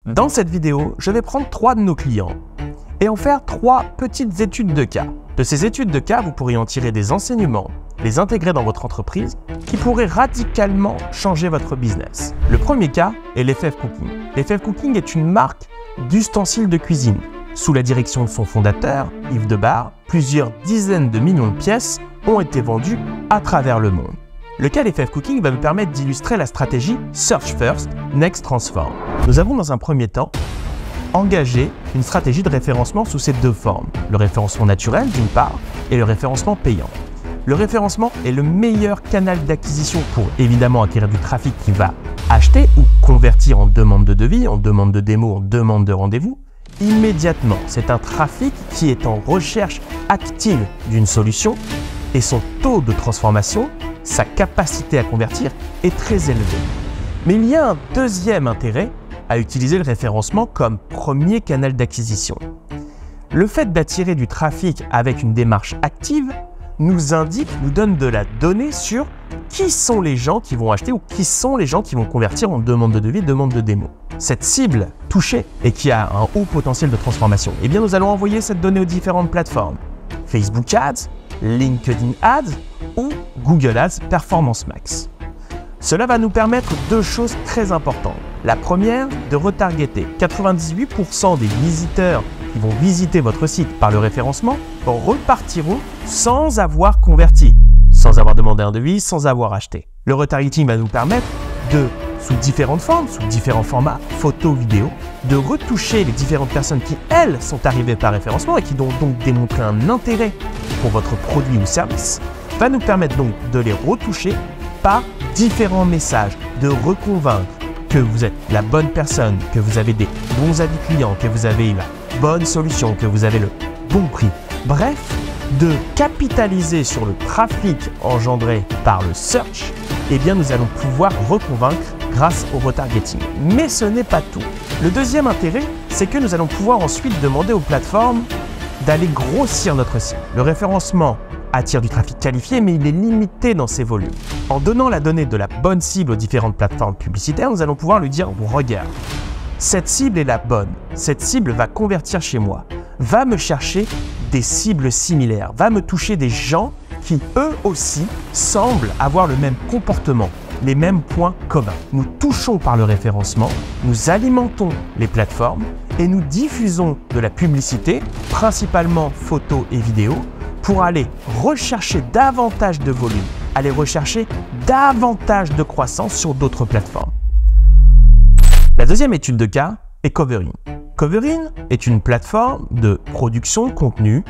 Dans cette vidéo, je vais prendre 3 de nos clients et en faire 3 petites études de cas. De ces études de cas, vous pourrez en tirer des enseignements, les intégrer dans votre entreprise qui pourraient radicalement changer votre business. Le premier cas est l'FF Cooking. l'FF Cooking est une marque d'ustensiles de cuisine. Sous la direction de son fondateur, Yves Debar, plusieurs dizaines de millions de pièces ont été vendues à travers le monde. Le cas l'FF Cooking va me permettre d'illustrer la stratégie Search First, Next Transform. Nous avons dans un premier temps engagé une stratégie de référencement sous ces deux formes. Le référencement naturel d'une part et le référencement payant. Le référencement est le meilleur canal d'acquisition pour évidemment acquérir du trafic qui va acheter ou convertir en demande de devis, en demande de démo, en demande de rendez-vous immédiatement. C'est un trafic qui est en recherche active d'une solution et son taux de transformation, sa capacité à convertir est très élevée. Mais il y a un deuxième intérêt à utiliser le référencement comme premier canal d'acquisition. Le fait d'attirer du trafic avec une démarche active nous donne de la donnée sur qui sont les gens qui vont acheter ou qui sont les gens qui vont convertir en demande de devis, demande de démo. Cette cible touchée et qui a un haut potentiel de transformation, eh bien nous allons envoyer cette donnée aux différentes plateformes. Facebook Ads, LinkedIn Ads ou Google Ads Performance Max. Cela va nous permettre deux choses très importantes. La première, de retargeter. 98% des visiteurs qui vont visiter votre site par le référencement repartiront sans avoir converti, sans avoir demandé un devis, sans avoir acheté. Le retargeting va nous permettre sous différentes formes, sous différents formats, photos, vidéos, de retoucher les différentes personnes qui, elles, sont arrivées par référencement et qui ont donc démontré un intérêt pour votre produit ou service, va nous permettre donc de les retoucher par différents messages, de reconvaincre que vous êtes la bonne personne, que vous avez des bons avis clients, que vous avez la bonne solution, que vous avez le bon prix. Bref, de capitaliser sur le trafic engendré par le search, eh bien nous allons pouvoir reconvaincre grâce au retargeting. Mais ce n'est pas tout. Le deuxième intérêt, c'est que nous allons pouvoir ensuite demander aux plateformes d'aller grossir notre site. Le référencement attire du trafic qualifié, mais il est limité dans ses volumes. En donnant la donnée de la bonne cible aux différentes plateformes publicitaires, nous allons pouvoir lui dire « Regarde, cette cible est la bonne, cette cible va convertir chez moi, va me chercher des cibles similaires, va me toucher des gens qui eux aussi semblent avoir le même comportement, les mêmes points communs. » Nous touchons par le référencement, nous alimentons les plateformes et nous diffusons de la publicité, principalement photos et vidéos, pour aller rechercher davantage de volume, aller rechercher davantage de croissance sur d'autres plateformes. La deuxième étude de cas est Coverin. Coverin est une plateforme de production de contenu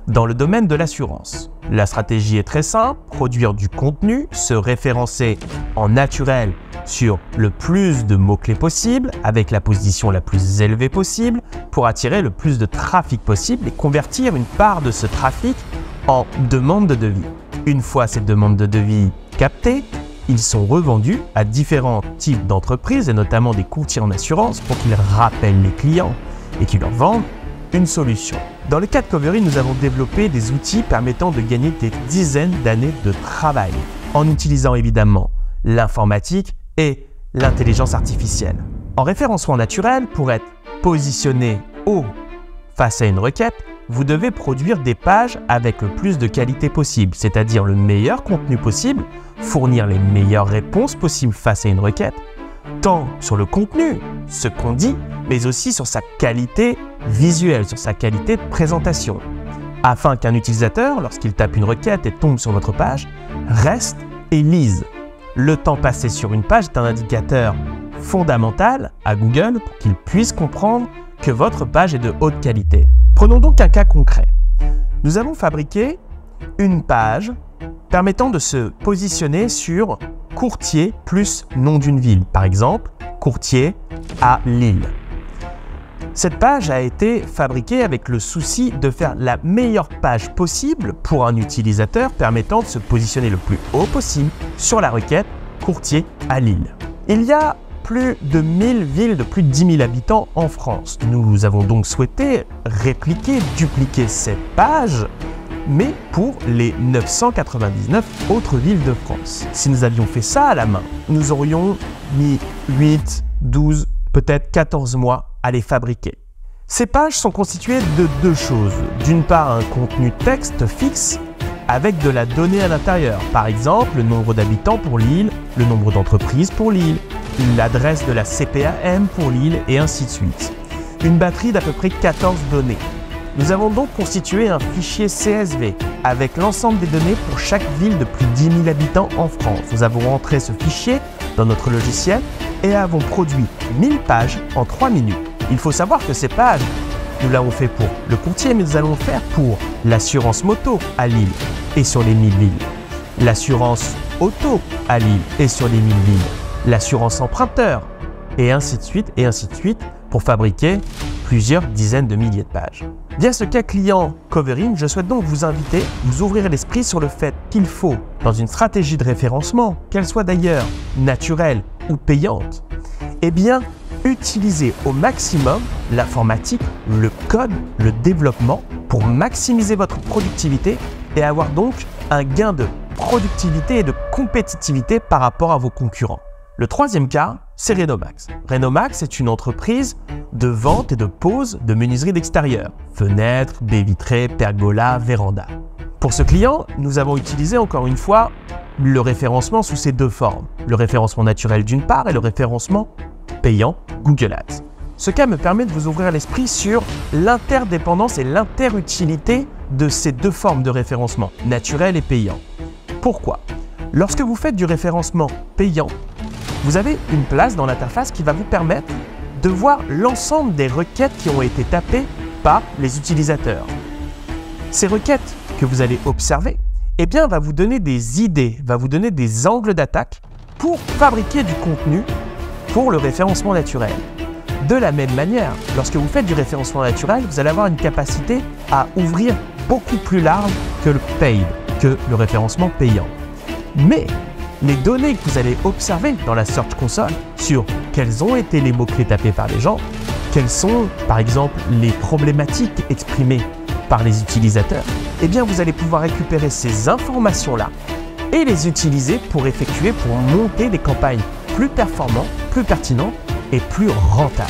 dans le domaine de l'assurance. La stratégie est très simple, produire du contenu, se référencer en naturel sur le plus de mots-clés possible, avec la position la plus élevée possible, pour attirer le plus de trafic possible et convertir une part de ce trafic en demande de devis. Une fois ces demandes de devis captées, ils sont revendus à différents types d'entreprises et notamment des courtiers en assurance pour qu'ils rappellent les clients et qu'ils leur vendent une solution. Dans le cas de Coverin, nous avons développé des outils permettant de gagner des dizaines d'années de travail en utilisant évidemment l'informatique et l'intelligence artificielle. En référencement naturel, pour être positionné haut face à une requête, vous devez produire des pages avec le plus de qualité possible, c'est-à-dire le meilleur contenu possible, fournir les meilleures réponses possibles face à une requête, tant sur le contenu, ce qu'on dit, mais aussi sur sa qualité visuelle, sur sa qualité de présentation, afin qu'un utilisateur, lorsqu'il tape une requête et tombe sur votre page, reste et lise. Le temps passé sur une page est un indicateur fondamental à Google pour qu'il puisse comprendre que votre page est de haute qualité. Prenons donc un cas concret. Nous avons fabriqué une page permettant de se positionner sur courtier plus nom d'une ville. Par exemple, courtier à Lille. Cette page a été fabriquée avec le souci de faire la meilleure page possible pour un utilisateur permettant de se positionner le plus haut possible sur la requête courtier à Lille. Il y a plus de 1000 villes de plus de 10 000 habitants en France. Nous avons donc souhaité répliquer, dupliquer cette page, mais pour les 999 autres villes de France. Si nous avions fait ça à la main, nous aurions mis 8, 12, peut-être 14 mois à les fabriquer. Ces pages sont constituées de deux choses. D'une part, un contenu texte fixe avec de la donnée à l'intérieur. Par exemple, le nombre d'habitants pour l'île, le nombre d'entreprises pour l'île, l'adresse de la CPAM pour l'île et ainsi de suite. Une batterie d'à peu près 14 données. Nous avons donc constitué un fichier CSV avec l'ensemble des données pour chaque ville de plus de 10 000 habitants en France. Nous avons rentré ce fichier dans notre logiciel et avons produit 1000 pages en 3 minutes. Il faut savoir que ces pages, nous l'avons fait pour le courtier, mais nous allons le faire pour l'assurance moto à Lille et sur les 1000 villes, l'assurance auto à Lille et sur les 1000 villes, l'assurance emprunteur et ainsi de suite pour fabriquer plusieurs dizaines de milliers de pages. Via ce cas client Covering, je souhaite donc vous inviter, vous ouvrir l'esprit sur le fait qu'il faut, dans une stratégie de référencement, qu'elle soit d'ailleurs naturelle ou payante, eh bien, utiliser au maximum l'informatique, le code, le développement pour maximiser votre productivité et avoir donc un gain de productivité et de compétitivité par rapport à vos concurrents. Le troisième cas, c'est Renomax. Renomax est une entreprise de vente et de pose de menuiserie d'extérieur, fenêtres, baies vitrées, pergolas, vérandas. Pour ce client, nous avons utilisé encore une fois le référencement sous ses deux formes, le référencement naturel d'une part et le référencement payant Google Ads. Ce cas me permet de vous ouvrir l'esprit sur l'interdépendance et l'interutilité de ces deux formes de référencement, naturel et payant. Pourquoi? Lorsque vous faites du référencement payant, vous avez une place dans l'interface qui va vous permettre de voir l'ensemble des requêtes qui ont été tapées par les utilisateurs. Ces requêtes que vous allez observer, eh bien, va vous donner des idées, va vous donner des angles d'attaque pour fabriquer du contenu pour le référencement naturel. De la même manière, lorsque vous faites du référencement naturel, vous allez avoir une capacité à ouvrir beaucoup plus large que le paid, que le référencement payant. Mais les données que vous allez observer dans la Search Console sur quels ont été les mots-clés tapés par les gens, quelles sont par exemple les problématiques exprimées par les utilisateurs, eh bien vous allez pouvoir récupérer ces informations-là et les utiliser pour monter des campagnes plus performantes, plus pertinentes et plus rentables.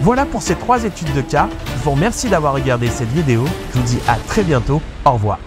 Voilà pour ces 3 études de cas. Je vous remercie d'avoir regardé cette vidéo. Je vous dis à très bientôt. Au revoir.